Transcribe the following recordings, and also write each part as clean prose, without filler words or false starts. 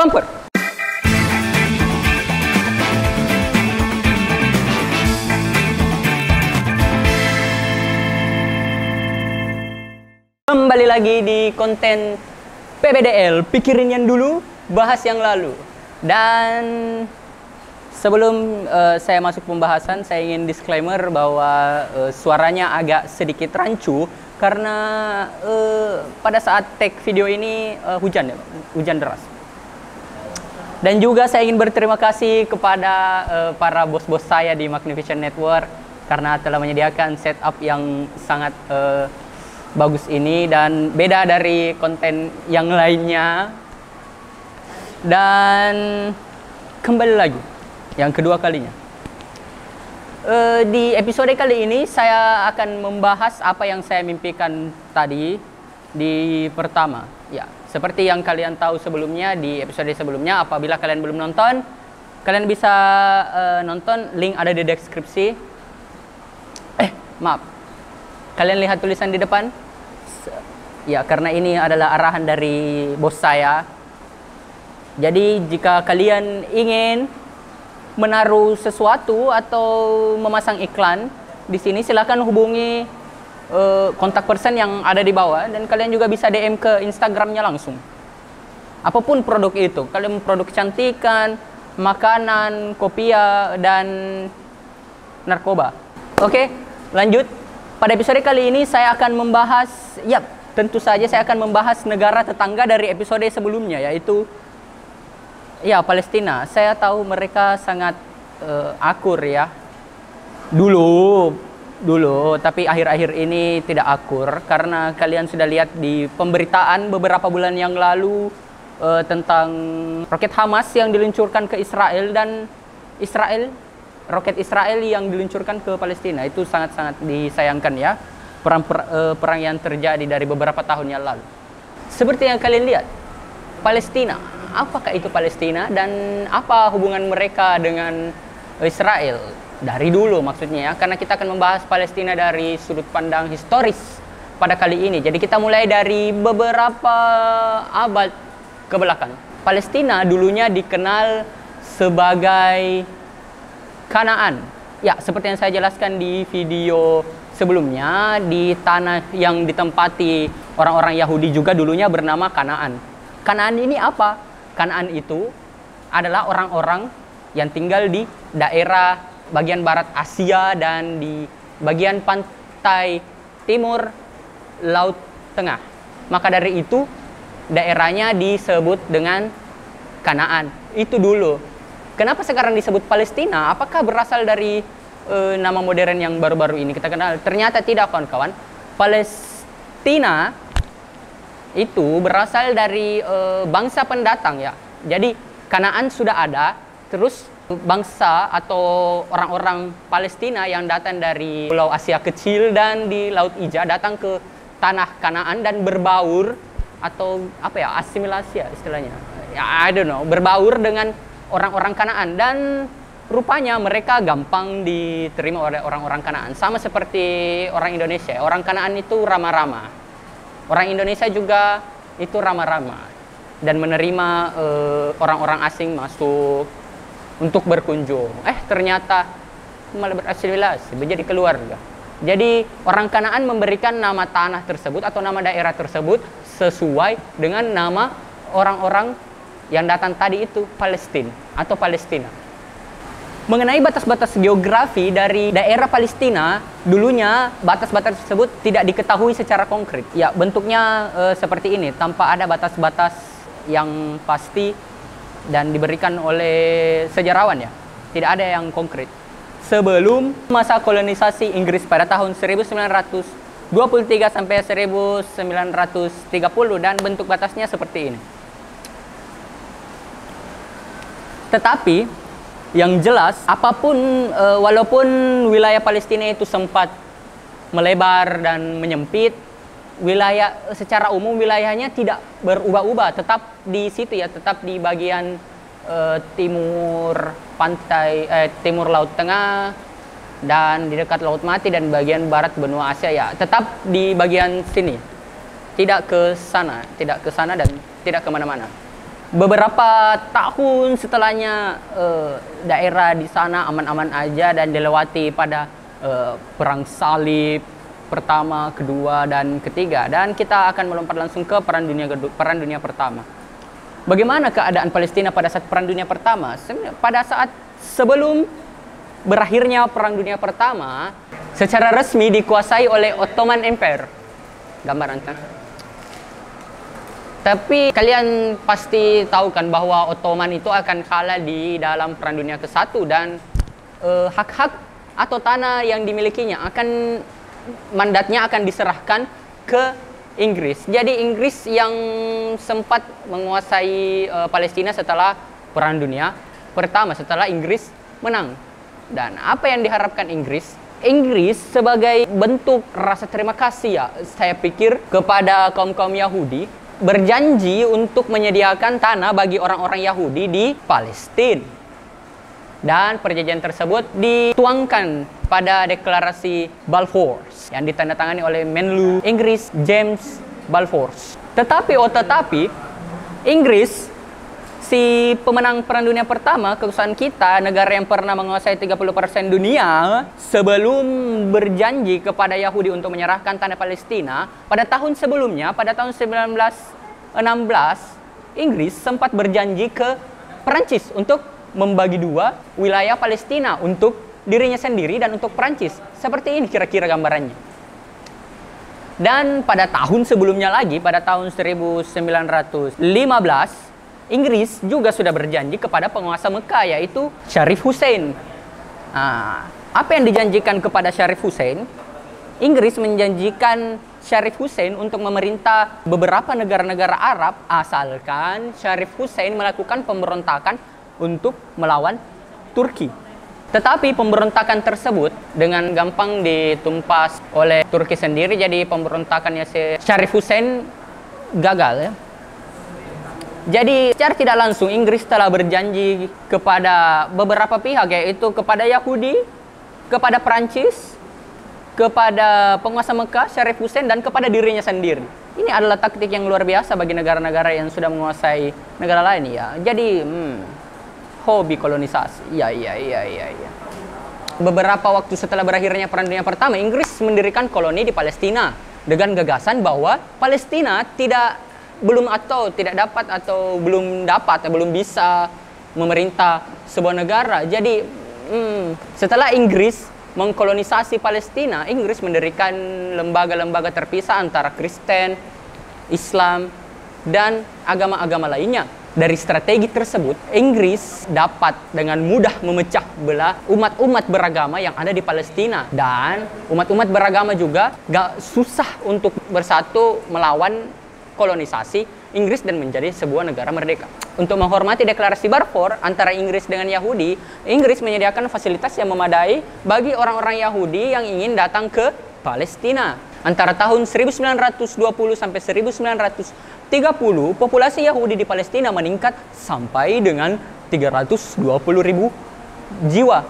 bumper. Kembali lagi di konten PBDL, pikirin yang dulu, bahas yang lalu. Dan sebelum saya masuk pembahasan, saya ingin disclaimer bahwa suaranya agak sedikit rancu karena pada saat take video ini hujan deras. Dan juga saya ingin berterima kasih kepada para bos-bos saya di Magnificent Network karena telah menyediakan setup yang sangat bagus ini dan beda dari konten yang lainnya. Dan kembali lagi yang kedua kalinya. Di episode kali ini saya akan membahas apa yang saya mimpikan tadi di pertama. Ya, seperti yang kalian tahu sebelumnya di episode sebelumnya, apabila kalian belum nonton, kalian bisa nonton, link ada di deskripsi. Maaf. Kalian lihat tulisan di depan? Ya, karena ini adalah arahan dari bos saya. Jadi jika kalian ingin menaruh sesuatu atau memasang iklan di sini, silakan hubungi kontak person yang ada di bawah, dan kalian juga bisa DM ke Instagramnya langsung. Apapun produk itu, kalian produk kecantikan, makanan, kopiah, dan narkoba. Oke, lanjut. Pada episode kali ini saya akan membahas, tentu saja saya akan membahas negara tetangga dari episode sebelumnya, yaitu Palestina. Saya tahu mereka sangat akur ya. Dulu, tapi akhir-akhir ini tidak akur karena kalian sudah lihat di pemberitaan beberapa bulan yang lalu tentang roket Hamas yang diluncurkan ke Israel, dan roket Israel yang diluncurkan ke Palestina. Itu sangat-sangat disayangkan ya, perang yang terjadi dari beberapa tahun yang lalu. Seperti yang kalian lihat, Palestina, apakah itu Palestina dan apa hubungan mereka dengan Israel? Dari dulu maksudnya ya, karena kita akan membahas Palestina dari sudut pandang historis pada kali ini. Jadi kita mulai dari beberapa abad ke belakang. Palestina dulunya dikenal sebagai Kanaan. Ya, seperti yang saya jelaskan di video sebelumnya, di tanah yang ditempati orang-orang Yahudi juga dulunya bernama Kanaan. Kanaan ini apa? Kanaan itu adalah orang-orang yang tinggal di daerah bagian barat Asia dan di bagian pantai timur Laut Tengah. Maka dari itu daerahnya disebut dengan Kanaan. Itu dulu. Kenapa sekarang disebut Palestina? Apakah berasal dari nama modern yang baru-baru ini kita kenal? Ternyata tidak, kawan-kawan. Palestina itu berasal dari bangsa pendatang ya. Jadi Kanaan sudah ada, terus bangsa atau orang-orang Palestina yang datang dari Pulau Asia Kecil dan di Laut Hijau datang ke tanah Kanaan dan berbaur atau asimilasi ya istilahnya. Ya, I don't know, berbaur dengan orang-orang Kanaan, dan rupanya mereka gampang diterima oleh orang-orang Kanaan. Sama seperti orang Indonesia. Orang Kanaan itu ramah-ramah. Orang Indonesia juga itu ramah-ramah dan menerima orang-orang asing masuk untuk berkunjung. Ternyata malah berasimilasi, menjadi keluarga. Jadi orang Kanaan memberikan nama tanah tersebut atau nama daerah tersebut sesuai dengan nama orang-orang yang datang tadi, itu Palestina atau Palestina. Mengenai batas-batas geografi dari daerah Palestina, dulunya batas-batas tersebut tidak diketahui secara konkret. Ya, bentuknya seperti ini, tanpa ada batas-batas yang pasti dan diberikan oleh sejarawan ya. Tidak ada yang konkret. Sebelum masa kolonisasi Inggris pada tahun 1923 sampai 1930, dan bentuk batasnya seperti ini. Tetapi yang jelas, walaupun wilayah Palestina itu sempat melebar dan menyempit, wilayah secara umum wilayahnya tidak berubah-ubah, tetap di situ ya, tetap di bagian timur timur Laut Tengah dan di dekat Laut Mati, dan bagian barat benua Asia ya, tetap di bagian sini, tidak ke sana dan tidak kemana-mana. beberapa tahun setelahnya daerah di sana aman-aman aja dan dilewati pada perang salib pertama, kedua, dan ketiga. Dan kita akan melompat langsung ke Perang Dunia Pertama. Bagaimana keadaan Palestina pada saat Perang Dunia Pertama? Pada saat sebelum berakhirnya Perang Dunia Pertama, secara resmi dikuasai oleh Ottoman Empire. Gambar anta. Tapi kalian pasti tahu kan bahwa Ottoman itu akan kalah di dalam Perang Dunia ke-1 dan hak-hak atau tanah yang dimilikinya mandatnya akan diserahkan ke Inggris. Jadi Inggris yang sempat menguasai Palestina setelah Perang Dunia Pertama, setelah Inggris menang. Dan apa yang diharapkan Inggris? Inggris sebagai bentuk rasa terima kasih ya, saya pikir, kepada kaum-kaum Yahudi, berjanji untuk menyediakan tanah bagi orang-orang Yahudi di Palestina. Dan perjanjian tersebut dituangkan pada deklarasi Balfour yang ditandatangani oleh Menlu Inggris James Balfour. Tetapi Inggris, si pemenang Perang Dunia Pertama, kekuasaan kita, negara yang pernah menguasai 30% dunia, sebelum berjanji kepada Yahudi untuk menyerahkan tanah Palestina, pada tahun sebelumnya, pada tahun 1916, Inggris sempat berjanji ke Perancis untuk membagi dua wilayah Palestina untuk dirinya sendiri dan untuk Perancis. Seperti ini kira-kira gambarannya. Dan pada tahun sebelumnya lagi, pada tahun 1915, Inggris juga sudah berjanji kepada penguasa Mekah, yaitu Syarif Hussein. Apa yang dijanjikan kepada Syarif Hussein? Inggris menjanjikan Syarif Hussein untuk memerintah beberapa negara-negara Arab asalkan Syarif Hussein melakukan pemberontakan untuk melawan Turki. Tetapi pemberontakan tersebut dengan gampang ditumpas oleh Turki sendiri, jadi pemberontakannya Syarif Hussein gagal ya. Jadi secara tidak langsung Inggris telah berjanji kepada beberapa pihak, yaitu kepada Yahudi, kepada Perancis, kepada penguasa Mekah, Syarif Hussein, dan kepada dirinya sendiri. Ini adalah taktik yang luar biasa bagi negara-negara yang sudah menguasai negara lain ya. Jadi hobi kolonisasi. Iya. Beberapa waktu setelah berakhirnya Perang Dunia Pertama, Inggris mendirikan koloni di Palestina dengan gagasan bahwa Palestina belum bisa memerintah sebuah negara. Jadi setelah Inggris mengkolonisasi Palestina, Inggris mendirikan lembaga-lembaga terpisah antara Kristen, Islam, dan agama-agama lainnya. Dari strategi tersebut, Inggris dapat dengan mudah memecah belah umat-umat beragama yang ada di Palestina. Dan umat-umat beragama juga gak susah untuk bersatu melawan kolonisasi Inggris dan menjadi sebuah negara merdeka. Untuk menghormati deklarasi Balfour antara Inggris dengan Yahudi, Inggris menyediakan fasilitas yang memadai bagi orang-orang Yahudi yang ingin datang ke Palestina. Antara tahun 1920 sampai 1930, populasi Yahudi di Palestina meningkat sampai dengan 320.000 jiwa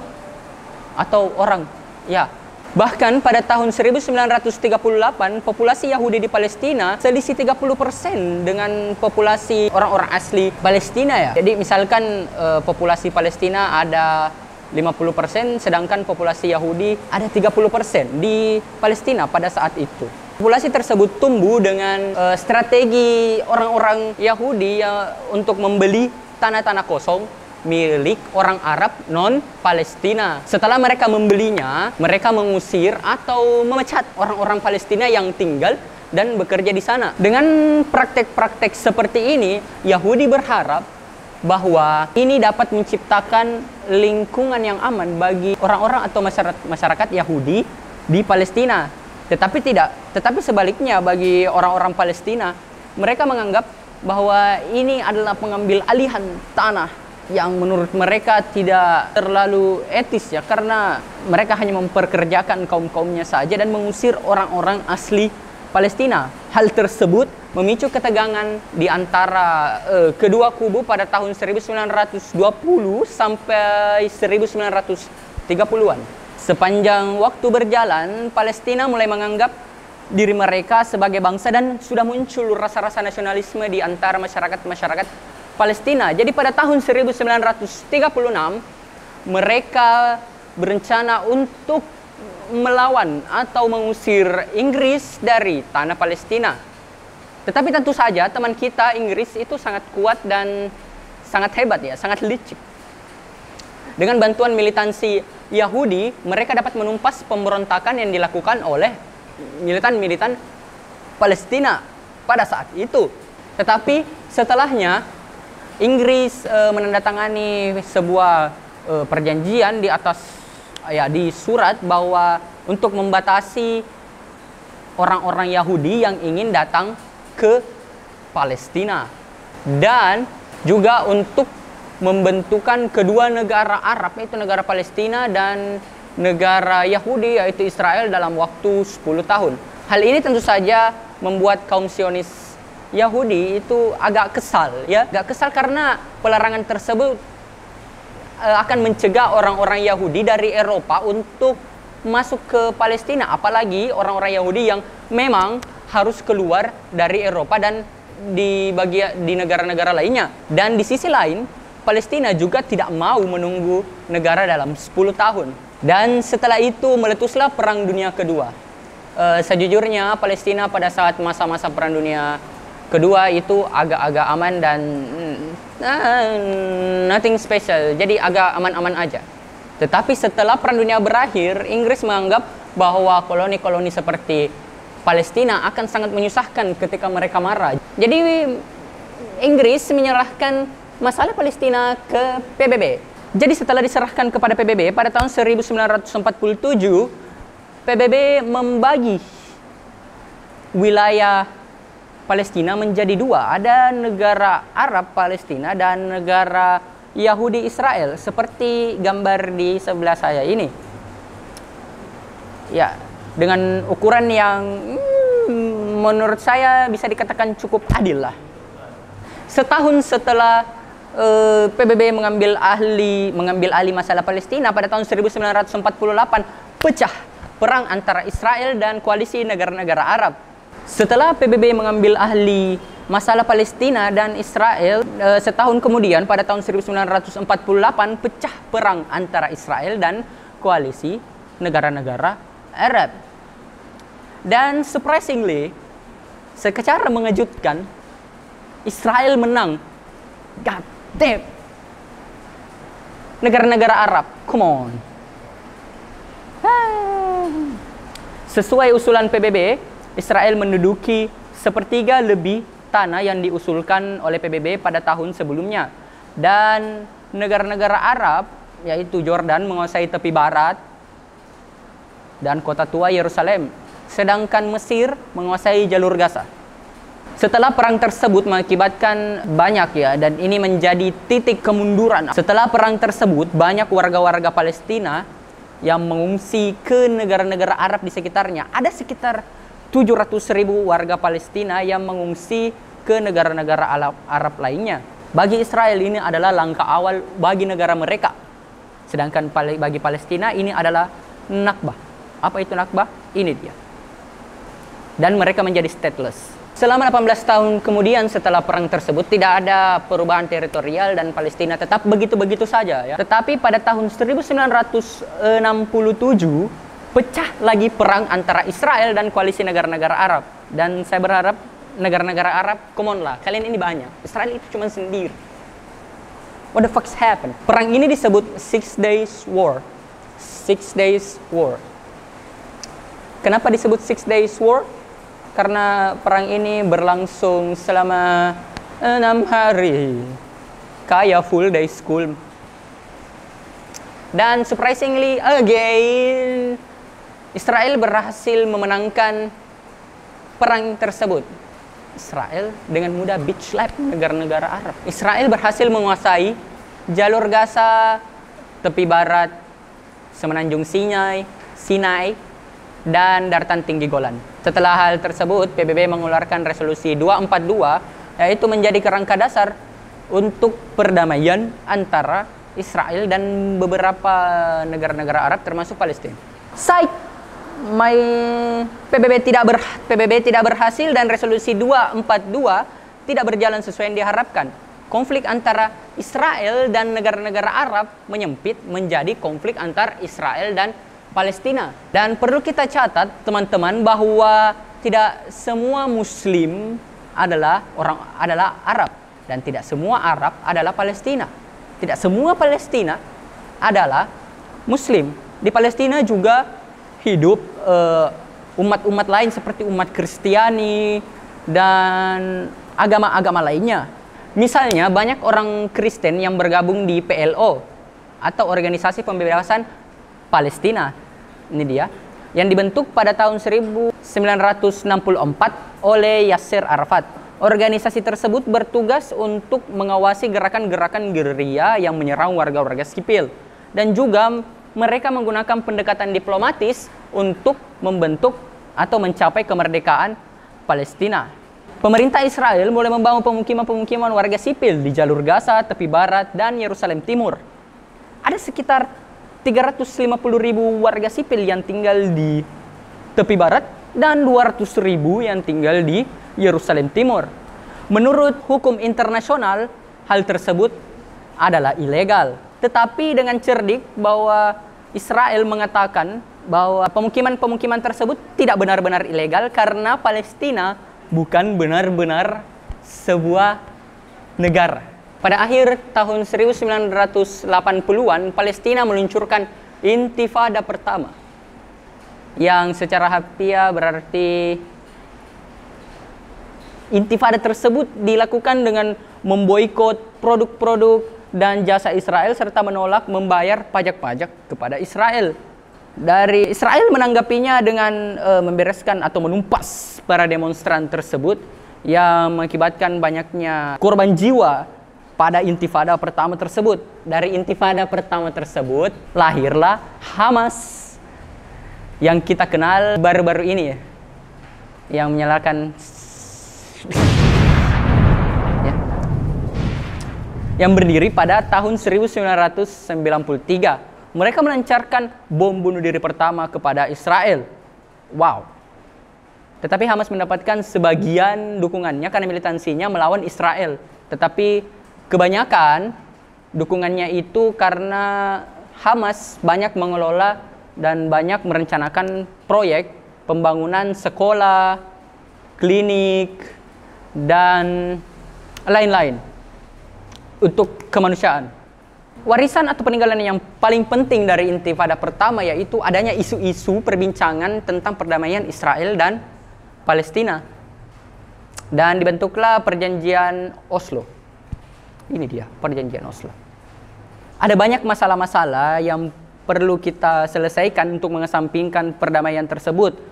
atau orang. Ya, bahkan pada tahun 1938, populasi Yahudi di Palestina selisih 30% dengan populasi orang-orang asli Palestina ya. Jadi misalkan populasi Palestina ada 50%, sedangkan populasi Yahudi ada 30% di Palestina pada saat itu. Populasi tersebut tumbuh dengan strategi orang-orang Yahudi untuk membeli tanah-tanah kosong milik orang Arab non-Palestina. Setelah mereka membelinya, mereka mengusir atau memecat orang-orang Palestina yang tinggal dan bekerja di sana. Dengan praktek-praktek seperti ini, Yahudi berharap bahwa ini dapat menciptakan lingkungan yang aman bagi orang-orang atau masyarakat Yahudi di Palestina. Tetapi sebaliknya bagi orang-orang Palestina, mereka menganggap bahwa ini adalah pengambil alihan tanah yang menurut mereka tidak terlalu etis ya, karena mereka hanya memperkerjakan kaum-kaumnya saja dan mengusir orang-orang asli Palestina. Hal tersebut memicu ketegangan di antara kedua kubu pada tahun 1920 sampai 1930-an. Sepanjang waktu berjalan, Palestina mulai menganggap diri mereka sebagai bangsa dan sudah muncul rasa-rasa nasionalisme di antara masyarakat Palestina. Jadi pada tahun 1936 mereka berencana untuk melawan atau mengusir Inggris dari tanah Palestina. Tetapi tentu saja teman kita Inggris itu sangat kuat dan sangat hebat ya, sangat licik. Dengan bantuan militansi Yahudi, mereka dapat menumpas pemberontakan yang dilakukan oleh militan-militan Palestina pada saat itu. Tetapi setelahnya Inggris menandatangani sebuah perjanjian di atas di surat bahwa untuk membatasi orang-orang Yahudi yang ingin datang ke Palestina dan juga untuk membentukan kedua negara Arab, yaitu negara Palestina dan negara Yahudi yaitu Israel dalam waktu 10 tahun. Hal ini tentu saja membuat kaum Zionis Yahudi itu agak kesal ya. Agak kesal karena pelarangan tersebut akan mencegah orang-orang Yahudi dari Eropa untuk masuk ke Palestina, apalagi orang-orang Yahudi yang memang harus keluar dari Eropa dan di negara-negara lainnya. Dan di sisi lain, Palestina juga tidak mau menunggu negara dalam 10 tahun. Dan setelah itu meletuslah Perang Dunia Kedua. Sejujurnya Palestina pada saat masa-masa Perang Dunia Kedua itu agak-agak aman dan nothing special, jadi agak aman-aman aja. Tetapi setelah Perang Dunia berakhir, Inggris menganggap bahwa koloni-koloni seperti Palestina akan sangat menyusahkan ketika mereka marah. Jadi Inggris menyerahkan masalah Palestina ke PBB. Jadi setelah diserahkan kepada PBB pada tahun 1947, PBB membagi wilayah Palestina menjadi dua. Ada negara Arab Palestina dan negara Yahudi Israel, seperti gambar di sebelah saya ini. Ya, dengan ukuran yang menurut saya bisa dikatakan cukup adil lah. Setahun setelah PBB mengambil alih masalah Palestina pada tahun 1948, pecah perang antara Israel dan koalisi negara-negara Arab. Setelah PBB mengambil alih masalah Palestina dan Israel, setahun kemudian pada tahun 1948 pecah perang antara Israel dan koalisi negara-negara Arab. Dan surprisingly, secara mengejutkan, Israel menang. God damn. Negara-negara Arab, come on. Sesuai usulan PBB, Israel menduduki sepertiga lebih tanah yang diusulkan oleh PBB pada tahun sebelumnya. Dan negara-negara Arab, yaitu Jordan, menguasai tepi barat dan kota tua Yerusalem. Sedangkan Mesir menguasai jalur Gaza. Setelah perang tersebut mengakibatkan banyak dan ini menjadi titik kemunduran. Setelah perang tersebut, banyak warga-warga Palestina yang mengungsi ke negara-negara Arab di sekitarnya. Ada sekitar 700.000 warga Palestina yang mengungsi ke negara-negara Arab lainnya. Bagi Israel ini adalah langkah awal bagi negara mereka. Sedangkan bagi Palestina ini adalah Nakbah. Apa itu Nakbah? Ini dia. Dan mereka menjadi stateless. Selama 18 tahun kemudian setelah perang tersebut tidak ada perubahan teritorial dan Palestina tetap begitu-begitu saja ya. Tetapi pada tahun 1967 pecah lagi perang antara Israel dan koalisi negara-negara Arab. Dan saya berharap negara-negara Arab, come on lah, kalian ini banyak. Israel itu cuma sendiri. What the fuck's happened? Perang ini disebut Six Days War. Six Days War. Kenapa disebut Six Days War? Karena perang ini berlangsung selama 6 hari. Kayak full day school. Dan surprisingly again, Israel berhasil memenangkan perang tersebut. Israel dengan mudah beach slap negara-negara Arab. Israel berhasil menguasai jalur Gaza, tepi barat, semenanjung Sinai, dan daratan tinggi Golan. Setelah hal tersebut, PBB mengeluarkan resolusi 242, yaitu menjadi kerangka dasar untuk perdamaian antara Israel dan beberapa negara-negara Arab termasuk Palestina. PBB tidak berhasil dan resolusi 242 tidak berjalan sesuai yang diharapkan. konflik antara Israel dan negara-negara Arab menyempit menjadi konflik antar Israel dan Palestina. Dan perlu kita catat teman-teman bahwa tidak semua Muslim adalah Arab, dan tidak semua Arab adalah Palestina. Tidak semua Palestina adalah Muslim. Di Palestina juga hidup umat-umat lain seperti umat Kristiani dan agama-agama lainnya. Misalnya banyak orang Kristen yang bergabung di PLO atau Organisasi Pembebasan Palestina. Ini dia, yang dibentuk pada tahun 1964 oleh Yasser Arafat. Organisasi tersebut bertugas untuk mengawasi gerakan-gerakan gerilya yang menyerang warga-warga sipil, dan juga mereka menggunakan pendekatan diplomatis untuk membentuk atau mencapai kemerdekaan Palestina. Pemerintah Israel mulai membangun pemukiman-pemukiman warga sipil di jalur Gaza, tepi barat, dan Yerusalem Timur. Ada sekitar 350.000 warga sipil yang tinggal di tepi barat dan 200.000 yang tinggal di Yerusalem Timur. Menurut hukum internasional, hal tersebut adalah ilegal. Tetapi dengan cerdik bahwa Israel mengatakan bahwa pemukiman-pemukiman tersebut tidak benar-benar ilegal karena Palestina bukan benar-benar sebuah negara. Pada akhir tahun 1980-an, Palestina meluncurkan Intifada pertama, yang secara harfiah berarti Intifada tersebut dilakukan dengan memboikot produk-produk dan jasa Israel serta menolak membayar pajak-pajak kepada Israel. Dari Israel menanggapinya dengan membereskan atau menumpas para demonstran tersebut yang mengakibatkan banyaknya korban jiwa pada Intifada pertama tersebut. Dari Intifada pertama tersebut lahirlah Hamas yang kita kenal baru-baru ini ya, yang menyalakan ya, yang berdiri pada tahun 1993. Mereka melancarkan bom bunuh diri pertama kepada Israel. Wow. Tetapi Hamas mendapatkan sebagian dukungannya karena militansinya melawan Israel. Tetapi kebanyakan dukungannya itu karena Hamas banyak mengelola dan banyak merencanakan proyek pembangunan sekolah, klinik, dan lain-lain untuk kemanusiaan. Warisan atau peninggalan yang paling penting dari Intifada pertama yaitu adanya isu-isu perbincangan tentang perdamaian Israel dan Palestina. Dan dibentuklah Perjanjian Oslo. Ini dia, Perjanjian Oslo. Ada banyak masalah-masalah yang perlu kita selesaikan untuk mengesampingkan perdamaian tersebut.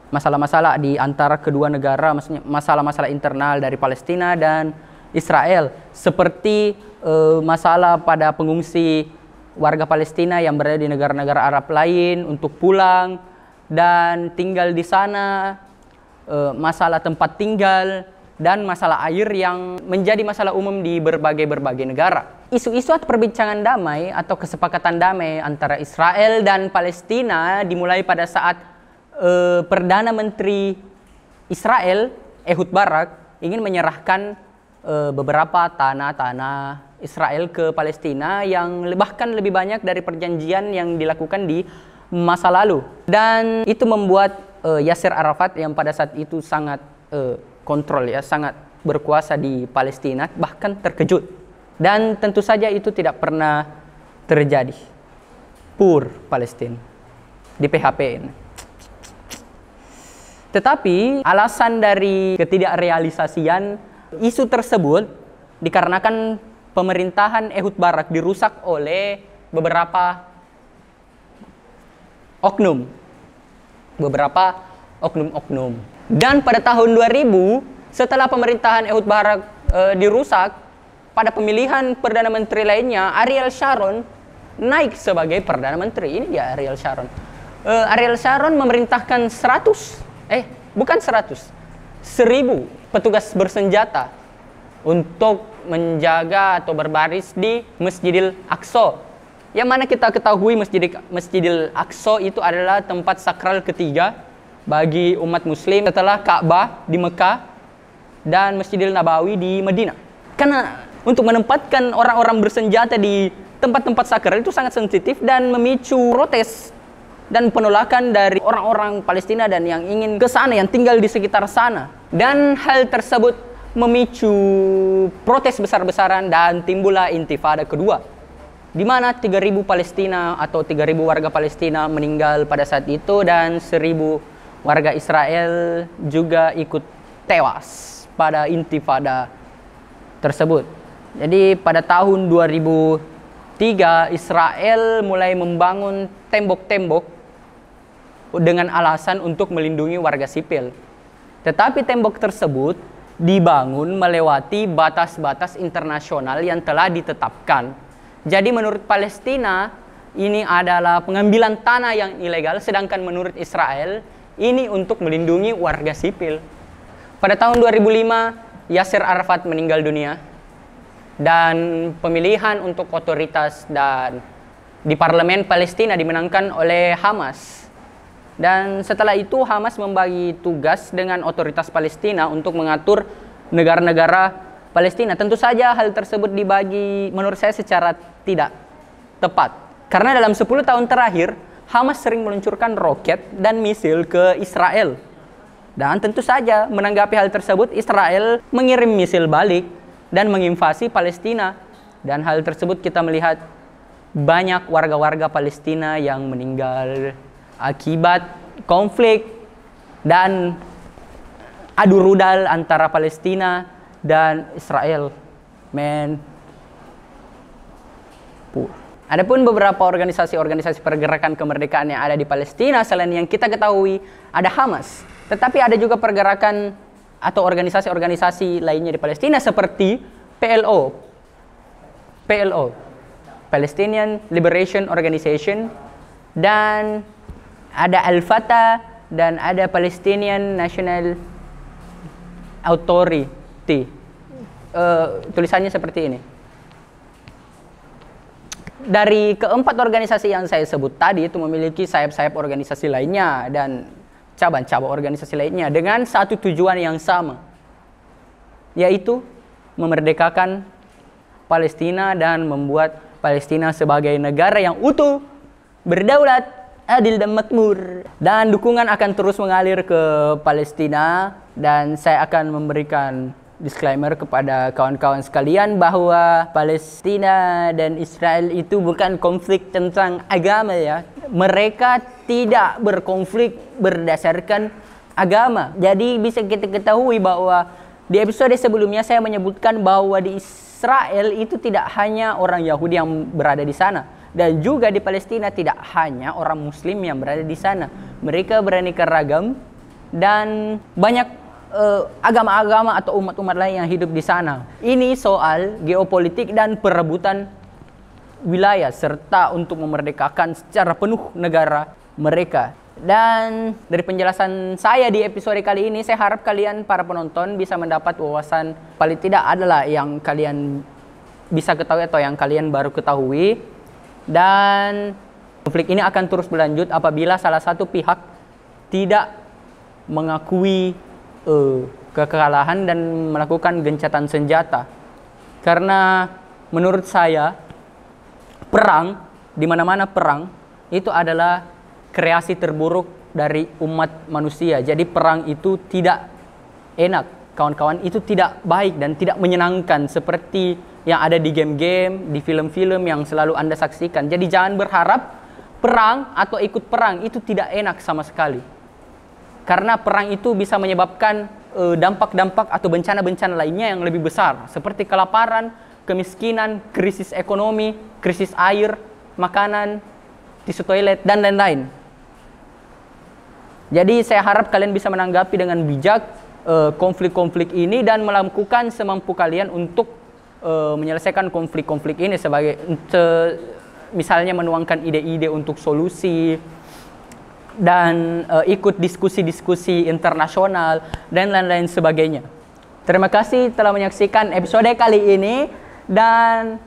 Masalah-masalah di antara kedua negara, maksudnya masalah-masalah internal dari Palestina dan Israel, seperti masalah pada pengungsi warga Palestina yang berada di negara-negara Arab lain untuk pulang dan tinggal di sana, masalah tempat tinggal, dan masalah air yang menjadi masalah umum di berbagai negara. Isu-isu atau perbincangan damai atau kesepakatan damai antara Israel dan Palestina dimulai pada saat Perdana Menteri Israel, Ehud Barak, ingin menyerahkan beberapa tanah-tanah Israel ke Palestina yang bahkan lebih banyak dari perjanjian yang dilakukan di masa lalu. Dan itu membuat Yasser Arafat yang pada saat itu sangat kontrol ya, sangat berkuasa di Palestina, bahkan terkejut. Dan tentu saja itu tidak pernah terjadi. Pur Palestina di PHP. Tetapi alasan dari ketidakrealisasian isu tersebut dikarenakan pemerintahan Ehud Barak dirusak oleh beberapa oknum. Dan pada tahun 2000, setelah pemerintahan Ehud Barak dirusak, pada pemilihan Perdana Menteri lainnya, Ariel Sharon naik sebagai Perdana Menteri. Ini dia Ariel Sharon. Ariel Sharon memerintahkan 1000 petugas bersenjata untuk menjaga atau berbaris di Masjidil Aqsa. Yang mana kita ketahui Masjidil Aqsa itu adalah tempat sakral ketiga bagi umat muslim setelah Ka'bah di Mekah dan Masjidil Nabawi di Madinah. Karena untuk menempatkan orang-orang bersenjata di tempat-tempat sakral itu sangat sensitif dan memicu protes dan penolakan dari orang-orang Palestina dan yang ingin ke sana, yang tinggal di sekitar sana. Dan hal tersebut memicu protes besar-besaran dan timbullah intifada kedua, di mana 3.000 Palestina atau 3.000 warga Palestina meninggal pada saat itu dan 1.000 warga Israel juga ikut tewas pada intifada tersebut. Jadi pada tahun 2003 Israel mulai membangun tembok-tembok dengan alasan untuk melindungi warga sipil. Tetapi tembok tersebut dibangun melewati batas-batas internasional yang telah ditetapkan. Jadi menurut Palestina ini adalah pengambilan tanah yang ilegal, sedangkan menurut Israel ini untuk melindungi warga sipil. Pada tahun 2005 Yasser Arafat meninggal dunia dan pemilihan untuk otoritas dan di parlemen Palestina dimenangkan oleh Hamas. Dan setelah itu Hamas membagi tugas dengan otoritas Palestina untuk mengatur negara-negara Palestina. Tentu saja hal tersebut dibagi menurut saya secara tidak tepat. Karena dalam 10 tahun terakhir Hamas sering meluncurkan roket dan misil ke Israel. Dan tentu saja menanggapi hal tersebut Israel mengirim misil balik dan menginvasi Palestina. Dan hal tersebut kita melihat banyak warga-warga Palestina yang meninggal akibat konflik dan adu rudal antara Palestina dan Israel. Adapun beberapa organisasi-organisasi pergerakan kemerdekaan yang ada di Palestina selain yang kita ketahui ada Hamas, tetapi ada juga pergerakan atau organisasi-organisasi lainnya di Palestina seperti PLO, Palestinian Liberation Organization, dan ada Al-Fatah dan ada Palestinian National Authority. Tulisannya seperti ini. Dari keempat organisasi yang saya sebut tadi itu memiliki sayap-sayap organisasi lainnya dan cabang-cabang organisasi lainnya dengan satu tujuan yang sama, yaitu memerdekakan Palestina dan membuat Palestina sebagai negara yang utuh, berdaulat, adil dan makmur. Dan dukungan akan terus mengalir ke Palestina, dan saya akan memberikan disclaimer kepada kawan-kawan sekalian bahwa Palestina dan Israel itu bukan konflik tentang agama ya. Mereka tidak berkonflik berdasarkan agama. Jadi bisa kita ketahui bahwa di episode sebelumnya saya menyebutkan bahwa di Israel itu tidak hanya orang Yahudi yang berada di sana, dan juga di Palestina tidak hanya orang Muslim yang berada di sana. Mereka beraneka ragam dan banyak agama-agama atau umat-umat lain yang hidup di sana. Ini soal geopolitik dan perebutan wilayah serta untuk memerdekakan secara penuh negara mereka. Dan dari penjelasan saya di episode kali ini, saya harap kalian para penonton bisa mendapat wawasan paling tidak adalah yang kalian bisa ketahui atau yang kalian baru ketahui. Dan konflik ini akan terus berlanjut apabila salah satu pihak tidak mengakui kekalahan dan melakukan gencatan senjata. Karena menurut saya perang, di mana-mana perang itu adalah kreasi terburuk dari umat manusia. Jadi perang itu tidak enak, kawan-kawan, itu tidak baik dan tidak menyenangkan seperti yang ada di game-game, di film-film yang selalu Anda saksikan. Jadi jangan berharap perang atau ikut perang itu tidak enak sama sekali. Karena perang itu bisa menyebabkan dampak-dampak atau bencana-bencana lainnya yang lebih besar, seperti kelaparan, kemiskinan, krisis ekonomi, krisis air, makanan, tisu toilet, dan lain-lain. Jadi saya harap kalian bisa menanggapi dengan bijak konflik-konflik ini dan melakukan semampu kalian untuk menyelesaikan konflik-konflik ini, sebagai misalnya menuangkan ide-ide untuk solusi dan ikut diskusi-diskusi internasional dan lain-lain sebagainya. Terima kasih telah menyaksikan episode kali ini dan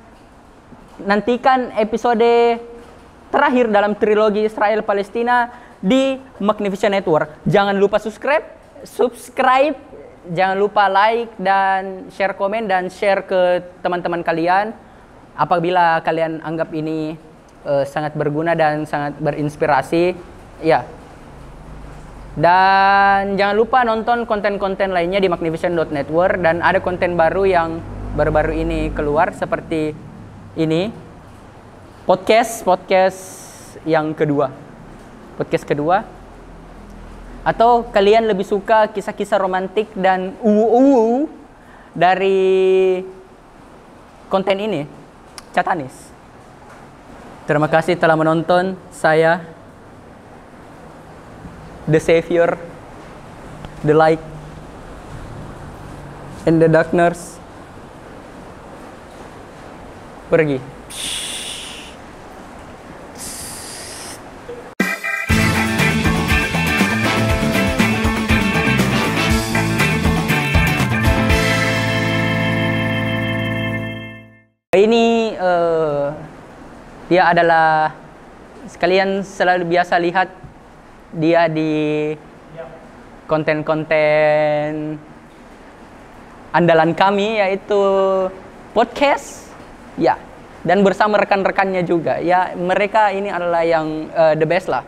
nantikan episode terakhir dalam trilogi Israel Palestina di Magnificent Network. Jangan lupa subscribe jangan lupa like dan share komen dan share ke teman-teman kalian apabila kalian anggap ini sangat berguna dan sangat berinspirasi. Ya. Dan jangan lupa nonton konten-konten lainnya di Magnificent.network, dan ada konten baru yang baru-baru ini keluar seperti ini. Podcast yang kedua. Podcast kedua. Atau kalian lebih suka kisah-kisah romantik dan dari konten ini? Catanis. Terima kasih telah menonton. Saya The Savior, The Light, and the Darkness. Pergi. Ini dia adalah, kalian selalu biasa lihat dia di konten-konten andalan kami, yaitu podcast, ya, dan bersama rekan-rekannya juga, ya. Mereka ini adalah yang the best lah.